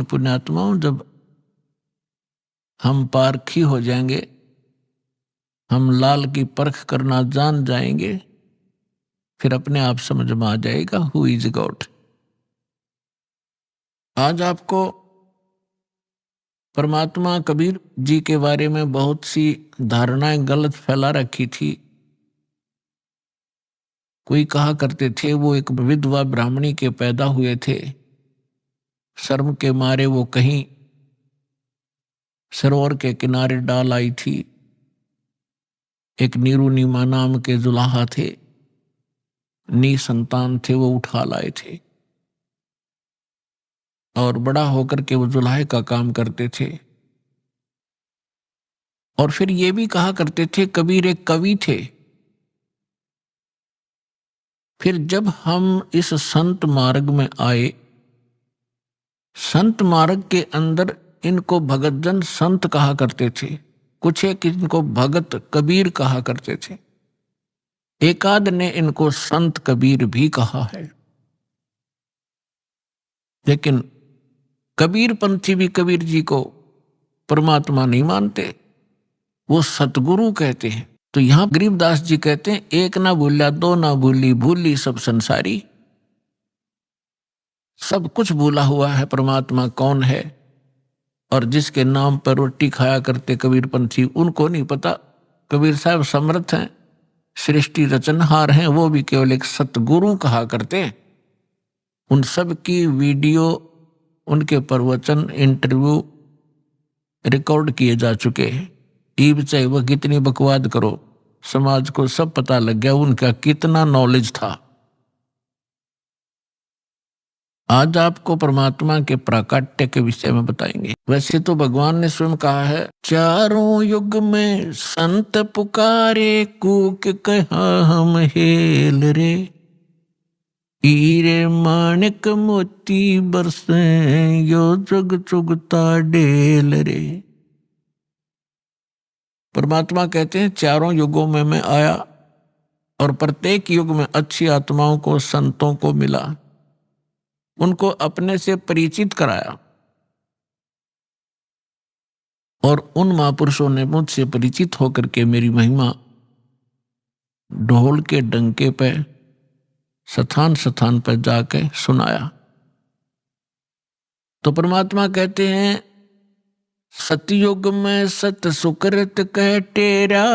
पुण्यात्माओं, जब हम पारखी हो जाएंगे, हम लाल की परख करना जान जाएंगे, फिर अपने आप समझ में आ जाएगा हु इज गॉड। आज आपको परमात्मा कबीर जी के बारे में बहुत सी धारणाएं गलत फैला रखी थी। कोई कहा करते थे वो एक विधवा ब्राह्मणी के पैदा हुए थे, शर्म के मारे वो कहीं सरोवर के किनारे डाल आई थी। एक नीरू नीमा नाम के जुलाहा थे, संतान थे, वो उठा लाए थे और बड़ा होकर के वो जुलाहे का काम करते थे। और फिर ये भी कहा करते थे कबीर एक कवि थे। फिर जब हम इस संत मार्ग में आए, संत मार्ग के अंदर इनको भगत जन संत कहा करते थे, कुछ एक इनको भगत कबीर कहा करते थे, एकाद ने इनको संत कबीर भी कहा है। लेकिन कबीर पंथी भी कबीर जी को परमात्मा नहीं मानते, वो सतगुरु कहते हैं। तो यहां गरीबदास जी कहते हैं एक ना भूला दो ना भूली, भूली सब संसारी। सब कुछ भूला हुआ है परमात्मा कौन है। और जिसके नाम पर रोटी खाया करते कबीर पंथी, उनको नहीं पता कबीर साहब समर्थ हैं, सृष्टि रचनहार हैं, वो भी केवल एक सतगुरु कहा करते हैं। उन सब की वीडियो, उनके प्रवचन, इंटरव्यू रिकॉर्ड किए जा चुके हैं। ईब चाहे वह कितनी बकवाद करो, समाज को सब पता लग गया उनका कितना नॉलेज था। आज आपको परमात्मा के प्राकट्य के विषय में बताएंगे। वैसे तो भगवान ने स्वयं कहा है, चारों युग में संत पुकारे, कूक कहा हम हेल रे, हीरे माणिक मोती बरसे, यो जग चुगता डेल रे। परमात्मा कहते हैं चारों युगों में मैं आया और प्रत्येक युग में अच्छी आत्माओं को, संतों को मिला, उनको अपने से परिचित कराया। और उन महापुरुषों ने मुझसे परिचित होकर के मेरी महिमा ढोल के डंके पे स्थान स्थान पर जाके सुनाया। तो परमात्मा कहते हैं सतयुग में सत सुकृत कह टेरा,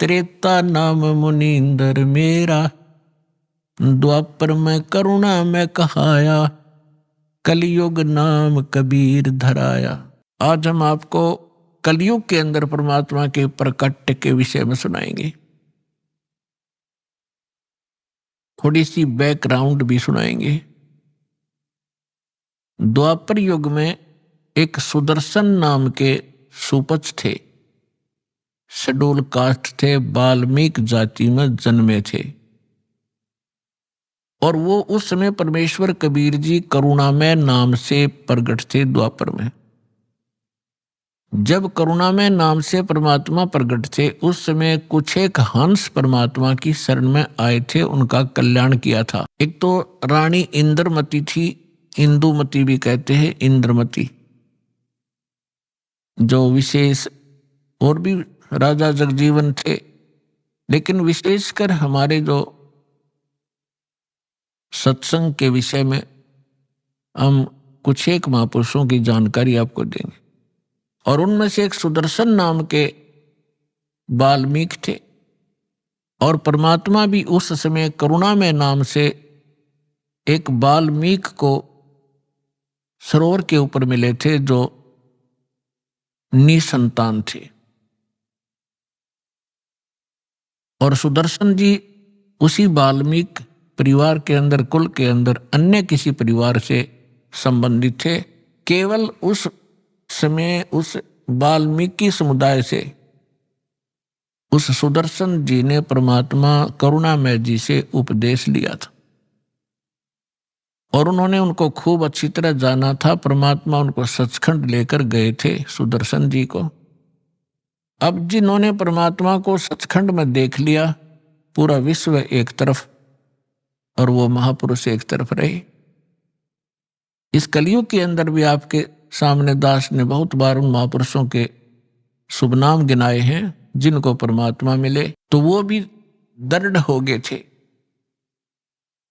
त्रेता नाम मुनींदर मेरा, द्वापर में करुणा में कहाया, कलयुग नाम कबीर धराया। आज हम आपको कलयुग के अंदर परमात्मा के प्रकट के विषय में सुनाएंगे, थोड़ी सी बैकग्राउंड भी सुनाएंगे। द्वापर युग में एक सुदर्शन नाम के सुपच थे, शेड्यूल कास्ट थे, वाल्मीकि जाति में जन्मे थे। और वो उस समय परमेश्वर कबीर जी करुणामय नाम से प्रकट थे द्वापर में। जब करुणामय नाम से परमात्मा प्रकट थे, उस समय कुछ एक हंस परमात्मा की शरण में आए थे, उनका कल्याण किया था। एक तो रानी इंद्रमती थी, इंदुमती भी कहते हैं, इंद्रमती, जो विशेष, और भी राजा जगजीवन थे, लेकिन विशेषकर हमारे जो सत्संग के विषय में हम कुछ एक महापुरुषों की जानकारी आपको देंगे। और उनमें से एक सुदर्शन नाम के वाल्मीकि थे। और परमात्मा भी उस समय करुणामय नाम से एक वाल्मीकि को सरोवर के ऊपर मिले थे, जो निसंतान थे। और सुदर्शन जी उसी वाल्मीकि परिवार के अंदर, कुल के अंदर अन्य किसी परिवार से संबंधित थे। केवल उस समय उस वाल्मीकि समुदाय से उस सुदर्शन जी ने परमात्मा करुणामय जी से उपदेश लिया था और उन्होंने उनको खूब अच्छी तरह जाना था। परमात्मा उनको सचखंड लेकर गए थे सुदर्शन जी को। अब जिन्होंने परमात्मा को सचखंड में देख लिया, पूरा विश्व एक तरफ और वो महापुरुष एक तरफ रहे। इस कलयुग के अंदर भी आपके सामने दास ने बहुत बार उन महापुरुषों के शुभ नाम गिनाए हैं जिनको परमात्मा मिले, तो वो भी दृढ़ हो गए थे।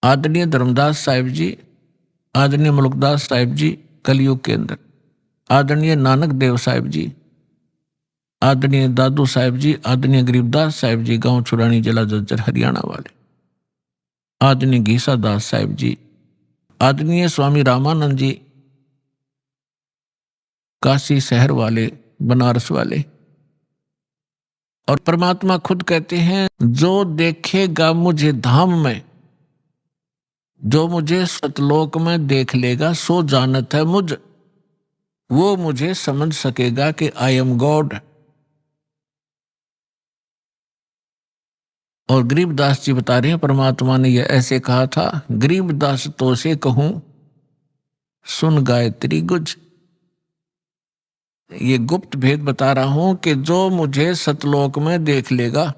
आदरणीय धर्मदास साहिब जी, आदरणीय मुल्कदास साहिब जी कलयुग के अंदर, आदरणीय नानक देव साहिब जी, आदरणीय दादू साहिब जी, आदरणीय गरीबदास साहिब जी गांव छुरानी जिला झज्जर हरियाणा वाले, आदरणीय घीसा दास साहिब जी, आदरणीय स्वामी रामानंद जी काशी शहर वाले, बनारस वाले। और परमात्मा खुद कहते हैं, जो देखेगा मुझे धाम में, जो मुझे सतलोक में देख लेगा सो जानत है मुझ, वो मुझे समझ सकेगा कि आई एम गॉड। और गरीबदास जी बता रहे हैं, परमात्मा ने यह ऐसे कहा था, गरीबदास तो से कहूं सुन गायत्री गुज। ये गुप्त भेद बता रहा हूं कि जो मुझे सतलोक में देख लेगा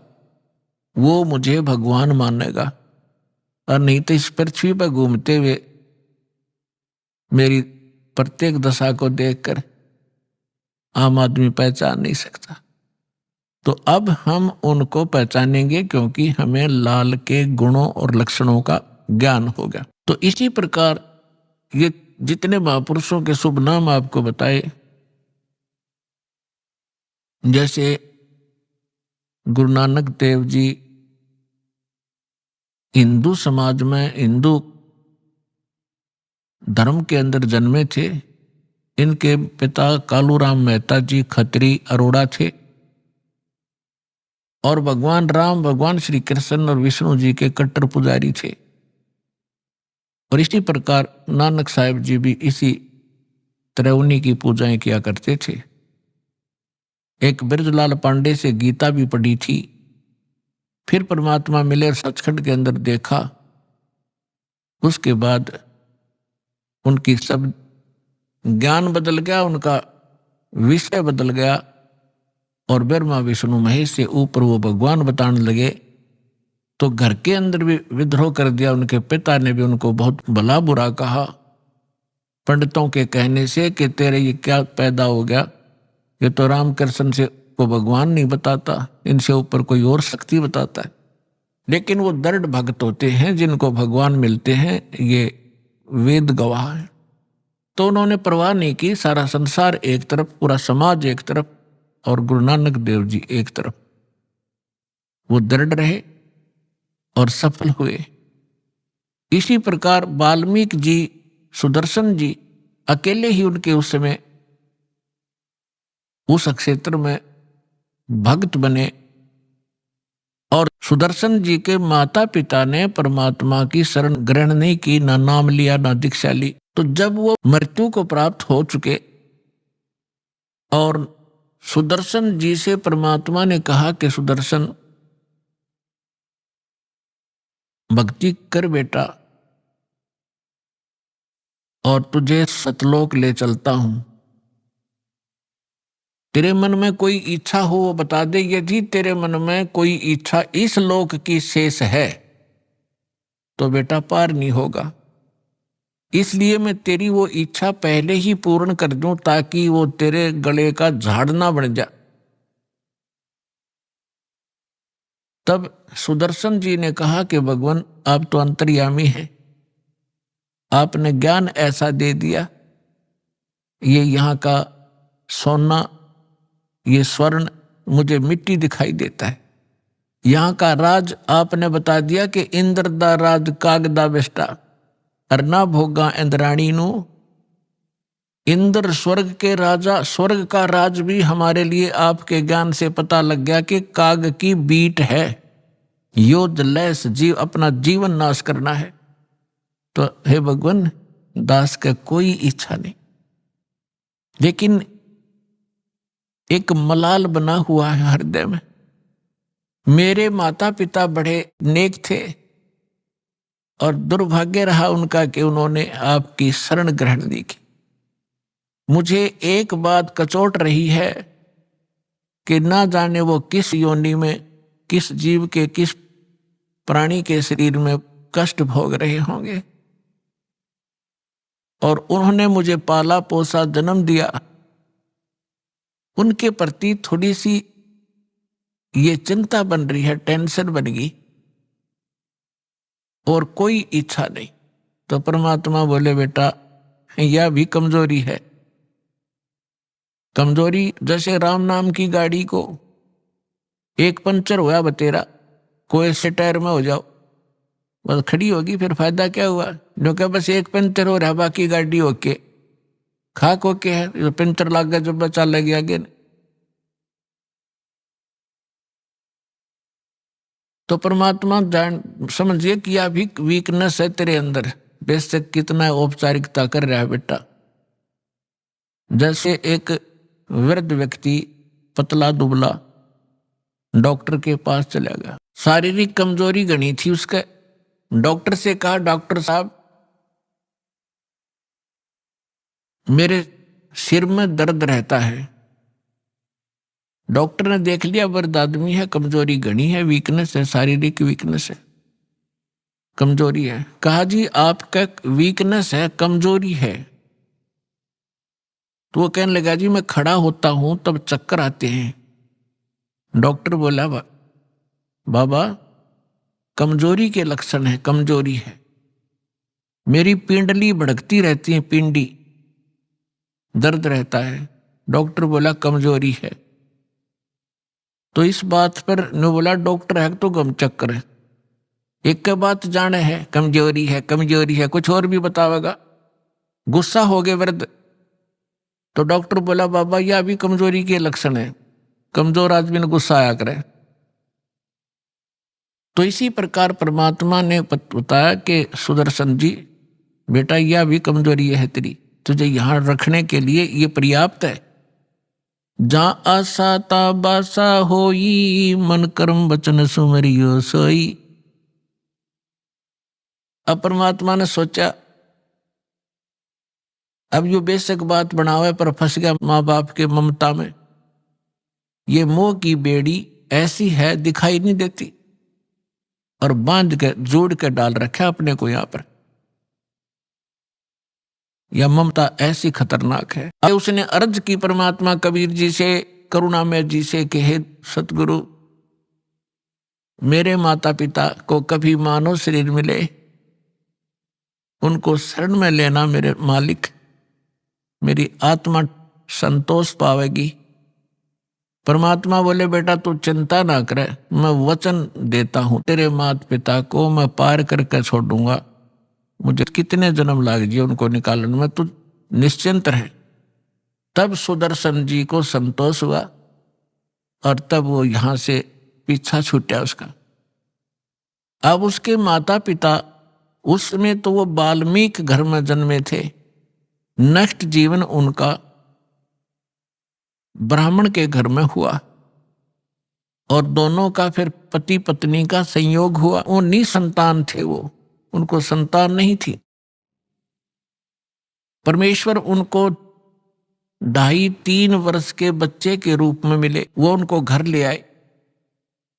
वो मुझे भगवान मानेगा, और नहीं तो इस पृथ्वी पर घूमते हुए मेरी प्रत्येक दशा को देखकर आम आदमी पहचान नहीं सकता। तो अब हम उनको पहचानेंगे क्योंकि हमें लाल के गुणों और लक्षणों का ज्ञान हो गया। तो इसी प्रकार ये जितने महापुरुषों के शुभ नाम आपको बताए, जैसे गुरु नानक देव जी हिंदू समाज में, हिंदू धर्म के अंदर जन्मे थे। इनके पिता कालूराम मेहता जी खत्री अरोड़ा थे और भगवान राम, भगवान श्री कृष्ण और विष्णु जी के कट्टर पुजारी थे। और इसी प्रकार नानक साहिब जी भी इसी तरह उन्हीं की पूजाएं किया करते थे। एक बिरजलाल पांडे से गीता भी पढ़ी थी, फिर परमात्मा मिले और सचखंड के अंदर देखा। उसके बाद उनकी सब ज्ञान बदल गया, उनका विषय बदल गया और ब्रह्मा विष्णु महेश से ऊपर वो भगवान बताने लगे। तो घर के अंदर भी विद्रोह कर दिया। उनके पिता ने भी उनको बहुत भला बुरा कहा पंडितों के कहने से कि तेरे ये क्या पैदा हो गया, ये तो रामकृष्ण से को भगवान नहीं बताता, इनसे ऊपर कोई और शक्ति बताता है। लेकिन वो दृढ़ भक्त होते हैं जिनको भगवान मिलते हैं, ये वेद गवाह है। तो उन्होंने परवाह नहीं की, सारा संसार एक तरफ, पूरा समाज एक तरफ और गुरु नानक देव जी एक तरफ। वो दृढ़ रहे और सफल हुए। इसी प्रकार वाल्मीकि जी, सुदर्शन जी अकेले ही उनके उस समय उस क्षेत्र में भक्त बने। और सुदर्शन जी के माता पिता ने परमात्मा की शरण ग्रहण नहीं की, ना नाम लिया ना दीक्षा ली। तो जब वो मृत्यु को प्राप्त हो चुके और सुदर्शन जी से परमात्मा ने कहा कि सुदर्शन भक्ति कर बेटा और तुझे सतलोक ले चलता हूं। तेरे मन में कोई इच्छा हो वो बता दे, यदि तेरे मन में कोई इच्छा इस लोक की शेष है तो बेटा पार नहीं होगा। इसलिए मैं तेरी वो इच्छा पहले ही पूर्ण कर दूं ताकि वो तेरे गले का झाड़ ना बन जाए। तब सुदर्शन जी ने कहा कि भगवान आप तो अंतर्यामी हैं, आपने ज्ञान ऐसा दे दिया, ये यहाँ का सोना, ये स्वर्ण मुझे मिट्टी दिखाई देता है। यहाँ का राज आपने बता दिया कि इंद्र दा राज कागदा बेस्टा अरना भोगा इंद्राणी नु। इंद्र स्वर्ग के राजा, स्वर्ग का राज भी हमारे लिए आपके ज्ञान से पता लग गया कि काग की बीट है, योद्ध लैस जीव अपना जीवन नाश करना है। तो हे भगवान, दास का कोई इच्छा नहीं, लेकिन एक मलाल बना हुआ है हृदय में। मेरे माता पिता बड़े नेक थे और दुर्भाग्य रहा उनका कि उन्होंने आपकी शरण ग्रहण नहीं की। मुझे एक बात कचोट रही है कि ना जाने वो किस योनि में, किस जीव के, किस प्राणी के शरीर में कष्ट भोग रहे होंगे। और उन्होंने मुझे पाला पोसा जन्म दिया, उनके प्रति थोड़ी सी ये चिंता बन रही है, टेंशन बन गई और कोई इच्छा नहीं। तो परमात्मा बोले बेटा यह भी कमजोरी है। कमजोरी जैसे राम नाम की गाड़ी को एक पंचर हुआ बतेरा, कोई से टायर में हो जाओ बस खड़ी होगी, फिर फायदा क्या हुआ? जो क्या बस एक पंचर हो रहा है, बाकी गाड़ी होके खाक होके है, जो पंचर लग गया जब बचा लग गया आगे। तो परमात्मा जान समझिए कि यह भी वीकनेस है तेरे अंदर, बेशक कितना औपचारिकता कर रहा है बेटा। जैसे एक वृद्ध व्यक्ति पतला दुबला डॉक्टर के पास चला गया, शारीरिक कमजोरी गणी थी उसके। डॉक्टर से कहा डॉक्टर साहब मेरे सिर में दर्द रहता है। डॉक्टर ने देख लिया वृद्ध आदमी है, कमजोरी गणी है, वीकनेस है, शारीरिक वीकनेस है, कमजोरी है। कहा जी आपका वीकनेस है, कमजोरी है। तो वो कहने लगा जी मैं खड़ा होता हूं तब चक्कर आते हैं। डॉक्टर बोला बाबा कमजोरी के लक्षण है, कमजोरी है, मेरी पिंडली भड़कती रहती है, पिंडी दर्द रहता है। डॉक्टर बोला कमजोरी है। तो इस बात पर ने बोला डॉक्टर है तो गम चक्कर है, एक के बात जाने है कमजोरी है, कमजोरी है, कुछ और भी बतावेगा। गुस्सा हो गए वृद्ध। तो डॉक्टर बोला बाबा यह भी कमजोरी के लक्षण है, कमजोर आदमी ने गुस्सा आया करे। तो इसी प्रकार परमात्मा ने बताया कि सुदर्शन जी बेटा यह भी कमजोरी है तेरी, तुझे यहां रखने के लिए ये पर्याप्त है। जहां आशा ता बासा होई, मन कर्म वचन सुमरियो सोई। अब परमात्मा ने सोचा अब यो बेशक बात बनावे पर फंस गया माँ बाप के ममता में। ये मोह की बेड़ी ऐसी है दिखाई नहीं देती, और बांध के जोड़ के डाल रखा अपने को यहां पर। यह ममता ऐसी खतरनाक है। उसने अर्ज की परमात्मा कबीर जी से, करुणामय जी से कि हे सतगुरु मेरे माता पिता को कभी मानव शरीर मिले, उनको शरण में लेना मेरे मालिक, मेरी आत्मा संतोष पावेगी। परमात्मा बोले बेटा तू चिंता ना करे, मैं वचन देता हूं तेरे माता पिता को मैं पार करके छोड़ूंगा, मुझे कितने जन्म लाग जाए उनको निकालने में, तू निश्चिंत रहे। तब सुदर्शन जी को संतोष हुआ और तब वो यहां से पीछा छूटा उसका। अब उसके माता पिता उसमें तो वो वाल्मीकि घर में जन्मे थे, नेक्स्ट जीवन उनका ब्राह्मण के घर में हुआ और दोनों का फिर पति पत्नी का संयोग हुआ। वो निसंतान थे, वो उनको संतान नहीं थी। परमेश्वर उनको 2.5-3 वर्ष के बच्चे के रूप में मिले, वो उनको घर ले आए।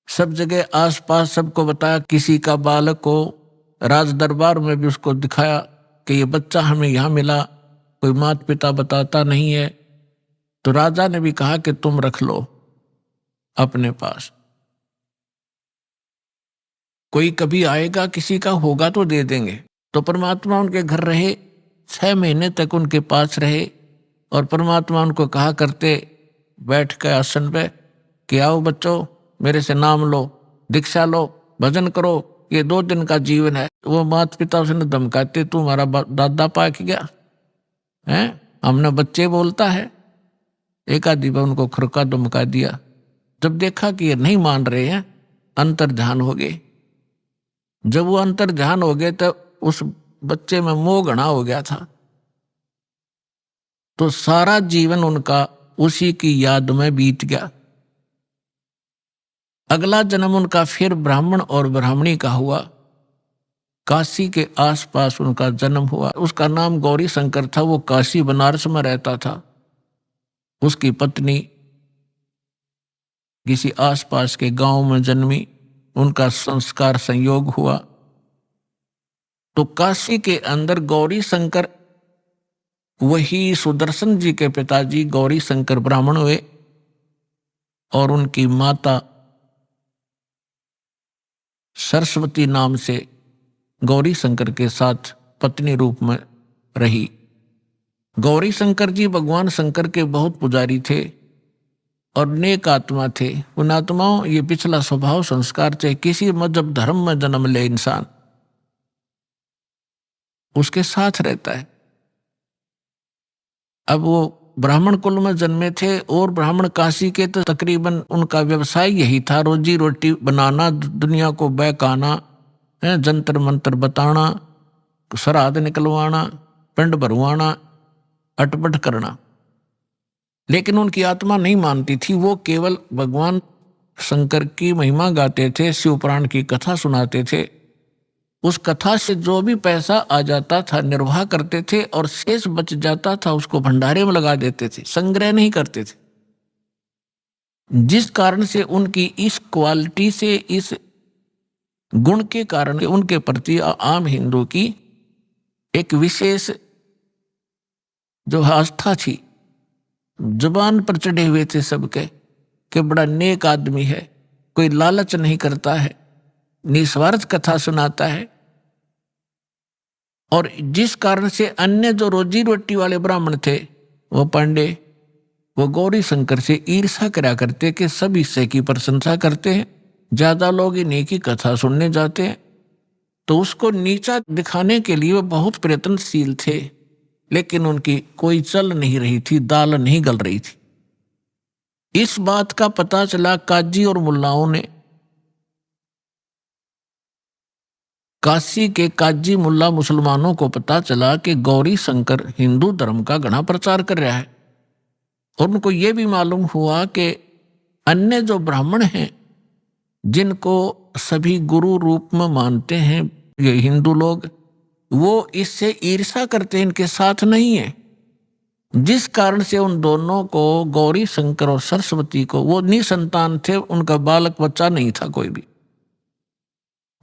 सब जगह आसपास सबको बताया, किसी का बालक को राज दरबार में भी उसको दिखाया कि ये बच्चा हमें यहाँ मिला, कोई माता पिता बताता नहीं है। तो राजा ने भी कहा कि तुम रख लो अपने पास, कोई कभी आएगा किसी का होगा तो दे देंगे। तो परमात्मा उनके घर रहे, 6 महीने तक उनके पास रहे और परमात्मा उनको कहा करते बैठ के आसन पे कि आओ बच्चों मेरे से नाम लो, दीक्षा लो, भजन करो, ये 2 दिन का जीवन है। वो माता पिता उसने धमकाते, तू हमारा दादा पाक गया है, हमने बच्चे बोलता है। एक आदि पर उनको खुरका धमका दिया। जब देखा कि ये नहीं मान रहे हैं, अंतर ध्यान हो गए। जब वो अंतर ध्यान हो गए तो उस बच्चे में मोह घना हो गया था, तो सारा जीवन उनका उसी की याद में बीत गया। अगला जन्म उनका फिर ब्राह्मण और ब्राह्मणी का हुआ, काशी के आसपास उनका जन्म हुआ। उसका नाम गौरी शंकर था, वो काशी बनारस में रहता था। उसकी पत्नी किसी आसपास के गांव में जन्मी, उनका संस्कार संयोग हुआ। तो काशी के अंदर गौरी शंकर वही सुदर्शन जी के पिताजी गौरी शंकर ब्राह्मण हुए और उनकी माता सरस्वती नाम से गौरी शंकर के साथ पत्नी रूप में रही। गौरी शंकर जी भगवान शंकर के बहुत पुजारी थे और नेक आत्मा थे। उन आत्माओं ये पिछला स्वभाव संस्कार, चाहे किसी मजहब धर्म में जन्म ले इंसान, उसके साथ रहता है। अब वो ब्राह्मण कुल में जन्मे थे और ब्राह्मण काशी के, तो तकरीबन उनका व्यवसाय यही था, रोजी रोटी बनाना, दुनिया को बहकाना, जंतर मंतर बताना, श्राद्ध निकलवाना, पिंड भरवाना, अटपट करना। लेकिन उनकी आत्मा नहीं मानती थी। वो केवल भगवान शंकर की महिमा गाते थे, शिव पुराण की कथा सुनाते थे। उस कथा से जो भी पैसा आ जाता था निर्वाह करते थे और शेष बच जाता था उसको भंडारे में लगा देते थे, संग्रह नहीं करते थे। जिस कारण से उनकी इस क्वालिटी से, इस गुण के कारण उनके प्रति आम हिंदू की एक विशेष जो आस्था थी, जुबान पर चढ़े हुए थे सबके कि बड़ा नेक आदमी है, कोई लालच नहीं करता है, निस्वार्थ कथा सुनाता है। और जिस कारण से अन्य जो रोजी रोटी वाले ब्राह्मण थे, वो पांडे, वो गौरी शंकर से ईर्ष्या करा करते कि सब इससे की प्रशंसा करते हैं, ज्यादा लोग इन्हीं की कथा सुनने जाते हैं। तो उसको नीचा दिखाने के लिए वो बहुत प्रयत्नशील थे, लेकिन उनकी कोई चल नहीं रही थी, दाल नहीं गल रही थी। इस बात का पता चला काजी और मुल्लाओं ने। काशी के काजी मुल्ला मुसलमानों को पता चला कि गौरी शंकर हिंदू धर्म का घना प्रचार कर रहा है। और उनको ये भी मालूम हुआ कि अन्य जो ब्राह्मण हैं, जिनको सभी गुरु रूप में मानते हैं ये हिंदू लोग, वो इससे ईर्ष्या करते हैं, इनके साथ नहीं है। जिस कारण से उन दोनों को, गौरी शंकर और सरस्वती को, वो निसंतान थे, उनका बालक बच्चा नहीं था कोई भी,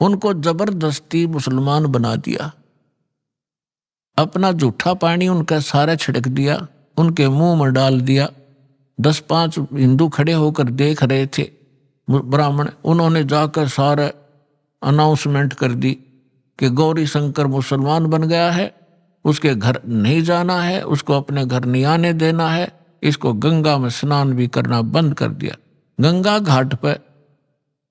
उनको जबरदस्ती मुसलमान बना दिया। अपना जूठा पानी उनका सारा छिड़क दिया, उनके मुंह में डाल दिया। 10-5 हिंदू खड़े होकर देख रहे थे ब्राह्मण, उन्होंने जाकर सारा अनाउंसमेंट कर दी कि गौरी शंकर मुसलमान बन गया है, उसके घर नहीं जाना है, उसको अपने घर नहीं आने देना है, इसको गंगा में स्नान भी करना बंद कर दिया। गंगा घाट पर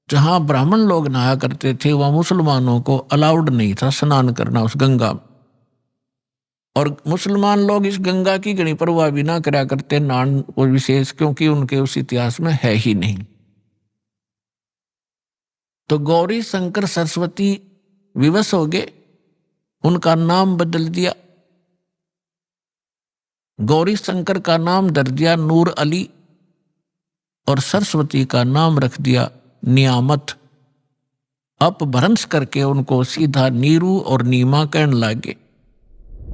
जहां ब्राह्मण लोग नहाया करते थे, वहां मुसलमानों को अलाउड नहीं था स्नान करना उस गंगा में। और मुसलमान लोग इस गंगा की गणी परवाह भी ना करा करते, नान को विशेष, क्योंकि उनके उस इतिहास में है ही नहीं। तो गौरी शंकर सरस्वती विवश हो गए, उनका नाम बदल दिया। गौरी शंकर का नाम धर दिया नूर अली और सरस्वती का नाम रख दिया नियामत। अपभ्रंश करके उनको सीधा नीरू और नीमा कहने लगे।